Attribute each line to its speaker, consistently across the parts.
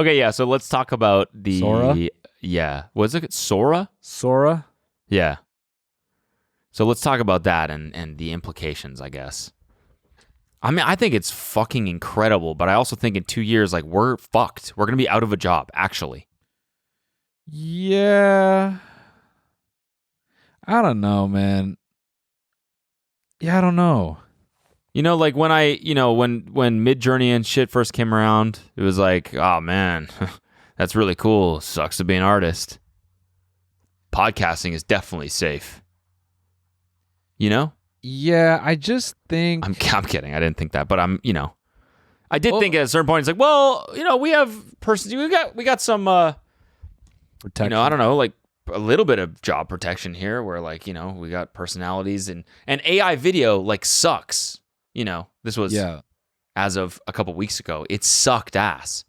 Speaker 1: Okay, yeah. So let's talk about the
Speaker 2: Sora?
Speaker 1: Yeah, was it Sora?
Speaker 2: Sora?
Speaker 1: Yeah. So let's talk about that and the implications, I guess. I mean, I think it's fucking incredible, but I also think in 2 years, like, we're fucked. We're gonna be out of a job, actually.
Speaker 2: Yeah. I don't know, man. Yeah, I don't know.
Speaker 1: You know, like when when Mid-Journey and shit first came around, it was like, oh man, that's really cool. Sucks to be an artist. Podcasting is definitely safe. You know?
Speaker 2: Yeah, I just think
Speaker 1: I'm kidding. I didn't think that, but I did think at a certain point it's like, well, we have we got some
Speaker 2: protection.
Speaker 1: I don't know, like a little bit of job protection here where like, we got personalities and AI video like sucks. This was as of a couple weeks ago. It sucked ass.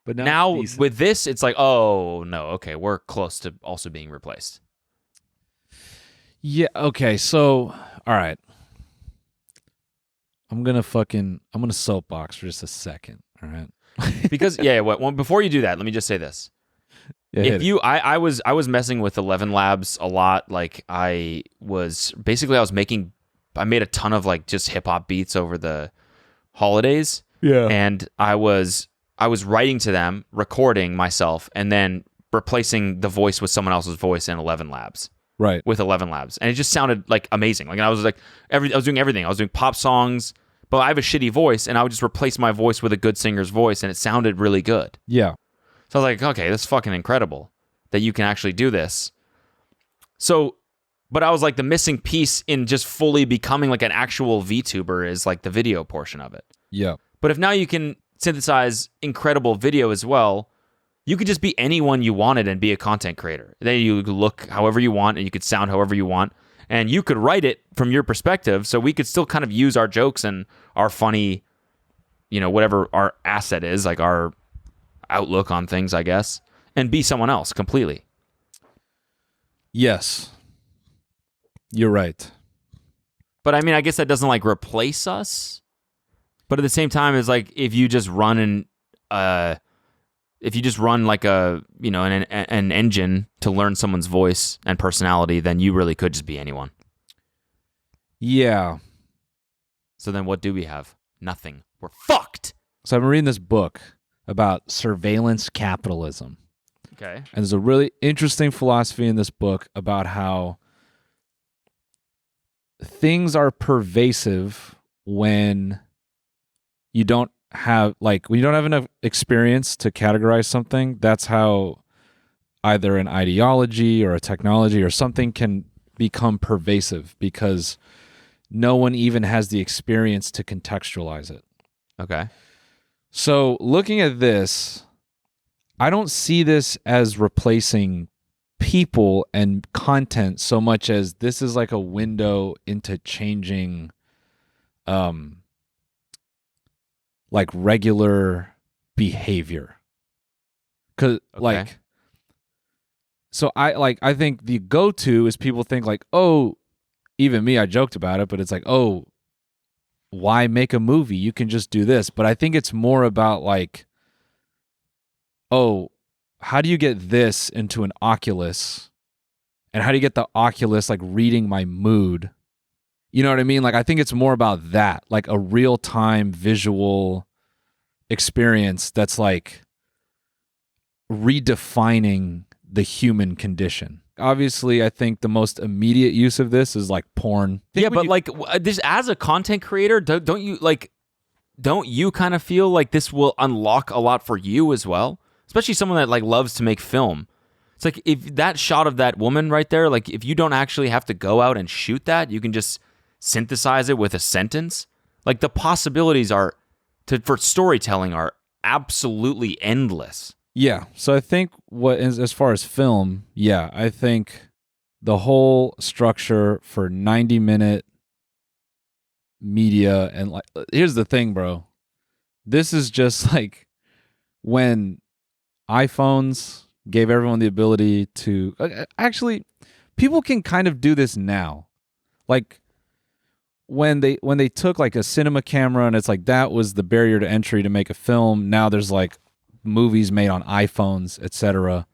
Speaker 1: But now with this, it's like, oh no, okay, we're close to also being replaced.
Speaker 2: Yeah, okay, so all right. I'm gonna soapbox for just a second, all right?
Speaker 1: Because before you do that, let me just say this.
Speaker 2: Yeah,
Speaker 1: I was messing with 11 Labs a lot. Like I made a ton of like just hip hop beats over the holidays.
Speaker 2: Yeah.
Speaker 1: And I was writing to them, recording myself, and then replacing the voice with someone else's voice in 11 Labs.
Speaker 2: Right.
Speaker 1: With 11 Labs. And it just sounded like amazing. Like I was like I was doing everything. I was doing pop songs, but I have a shitty voice, and I would just replace my voice with a good singer's voice, and it sounded really good.
Speaker 2: Yeah.
Speaker 1: So I was like, okay, that's fucking incredible that you can actually do this. So, but I was like, the missing piece in just fully becoming like an actual VTuber is like the video portion of it.
Speaker 2: Yeah.
Speaker 1: But if now you can synthesize incredible video as well, you could just be anyone you wanted and be a content creator. Then you could look however you want and you could sound however you want. And you could write it from your perspective, so we could still kind of use our jokes and our funny, whatever our asset is, like our outlook on things, I guess, and be someone else completely.
Speaker 2: Yes. You're right.
Speaker 1: But I mean, I guess that doesn't like replace us. But at the same time, it's like if you just run like an engine to learn someone's voice and personality, then you really could just be anyone.
Speaker 2: Yeah.
Speaker 1: So then what do we have? Nothing. We're fucked.
Speaker 2: So I'm reading this book about surveillance capitalism.
Speaker 1: Okay.
Speaker 2: And there's a really interesting philosophy in this book about how things are pervasive when you don't have enough experience to categorize something. That's how either an ideology or a technology or something can become pervasive, because no one even has the experience to contextualize it.
Speaker 1: Okay.
Speaker 2: So looking at this, I don't see this as replacing people and content so much as this is like a window into changing like regular behavior. Cause I think the go-to is people think like, oh, even me, I joked about it, but it's like, oh, why make a movie? You can just do this. But I think it's more about like, oh, how do you get this into an Oculus? And how do you get the Oculus like reading my mood? You know what I mean? Like, I think it's more about that, like a real-time visual experience that's like redefining the human condition. Obviously, I think the most immediate use of this is like porn.
Speaker 1: Yeah, but like this, as a content creator, don't you kind of feel like this will unlock a lot for you as well? Especially someone that like loves to make film. It's like if that shot of that woman right there, like if you don't actually have to go out and shoot that, you can just synthesize it with a sentence. Like the possibilities for storytelling are absolutely endless.
Speaker 2: Yeah. So I think as far as film, yeah, I think the whole structure for 90-minute media, and like, here's the thing, bro. This is just like when iPhones gave everyone the ability to actually, people can kind of do this now. Like when they took like a cinema camera and it's like that was the barrier to entry to make a film. Now there's like movies made on iPhones, etc.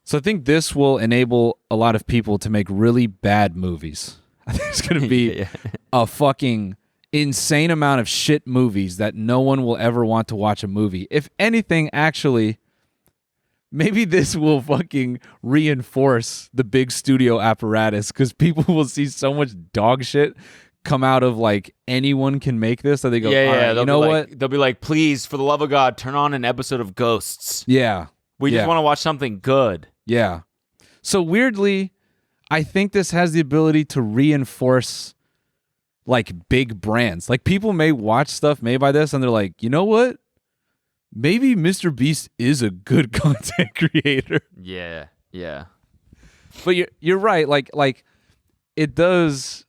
Speaker 2: So I think this will enable a lot of people to make really bad movies. I think it's going to be a fucking insane amount of shit movies that no one will ever want to watch a movie. If anything, actually, maybe this will fucking reinforce the big studio apparatus, because people will see so much dog shit come out of like anyone can make this that they go, all right, you know what?
Speaker 1: They'll be like, please, for the love of God, turn on an episode of Ghosts.
Speaker 2: Yeah.
Speaker 1: We just want to watch something good.
Speaker 2: Yeah. So weirdly, I think this has the ability to reinforce like big brands. Like people may watch stuff made by this and they're like, you know what? Maybe Mr. Beast is a good content creator.
Speaker 1: Yeah. Yeah.
Speaker 2: But you're right. Like it does.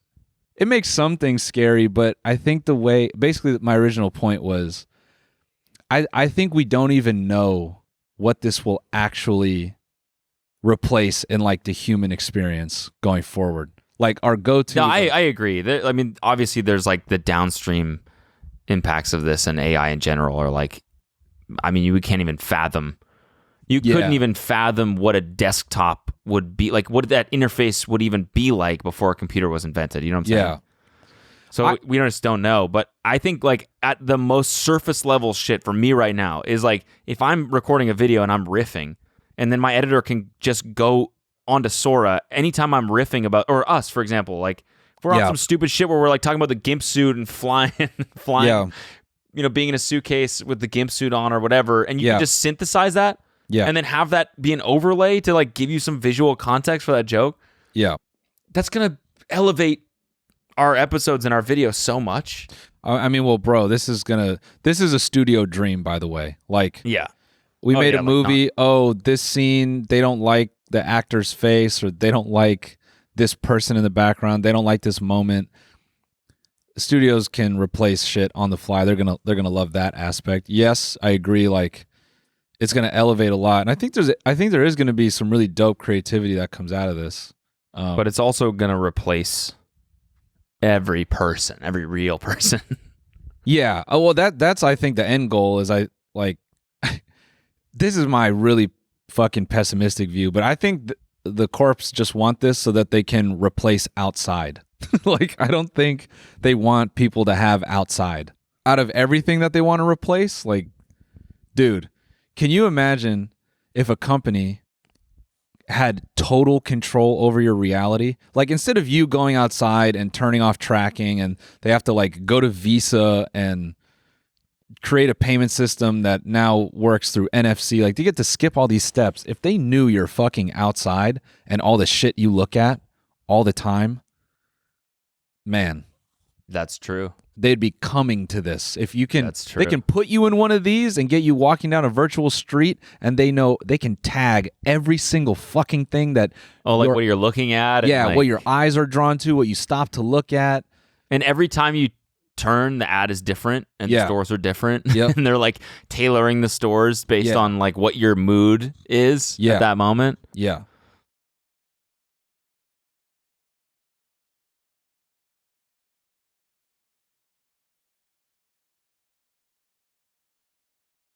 Speaker 2: It makes some things scary, but I think the way, basically my original point was, I think we don't even know what this will actually replace in like the human experience going forward. Like our go-to.
Speaker 1: No, I agree. I mean, obviously there's like the downstream impacts of this, and AI in general are like, I mean, you can't even fathom. You couldn't even fathom what a desktop would be like, what that interface would even be like before a computer was invented. You know what I'm saying?
Speaker 2: Yeah.
Speaker 1: So we just don't know. But I think like at the most surface level shit for me right now is like, if I'm recording a video and I'm riffing, and then my editor can just go onto Sora anytime I'm riffing about, or us, for example, like if we're on some stupid shit where we're like talking about the GIMP suit and flying, you know, being in a suitcase with the GIMP suit on or whatever, and you can just synthesize that. Yeah. And then have that be an overlay to like give you some visual context for that joke. Yeah. That's going to elevate our episodes and our videos so much.
Speaker 2: I mean, well, bro, this is a studio dream, by the way. Like, we made a movie. This scene, they don't like the actor's face, or they don't like this person in the background. They don't like this moment. Studios can replace shit on the fly. They're going to love that aspect. Yes, I agree. Like, it's going to elevate a lot. And I think there is going to be some really dope creativity that comes out of this.
Speaker 1: But it's also going to replace every person, every real person.
Speaker 2: Yeah. Oh, well, that's I think the end goal is this is my really fucking pessimistic view, but I think the corps just want this so that they can replace outside. Like, I don't think they want people to have outside. Out of everything that they want to replace, like, dude, can you imagine if a company had total control over your reality? Like, instead of you going outside and turning off tracking, and they have to like go to Visa and create a payment system that now works through NFC, like they get to skip all these steps. If they knew you're fucking outside and all the shit you look at all the time, man.
Speaker 1: That's true.
Speaker 2: They'd be coming to this. If you can, they can put you in one of these and get you walking down a virtual street, and they know they can tag every single fucking thing that.
Speaker 1: Oh, like what you're looking at.
Speaker 2: Yeah,
Speaker 1: like,
Speaker 2: what your eyes are drawn to, what you stop to look at.
Speaker 1: And every time you turn, the ad is different, and the stores are different. Yep. And they're like tailoring the stores based on like what your mood is at that moment.
Speaker 2: Yeah.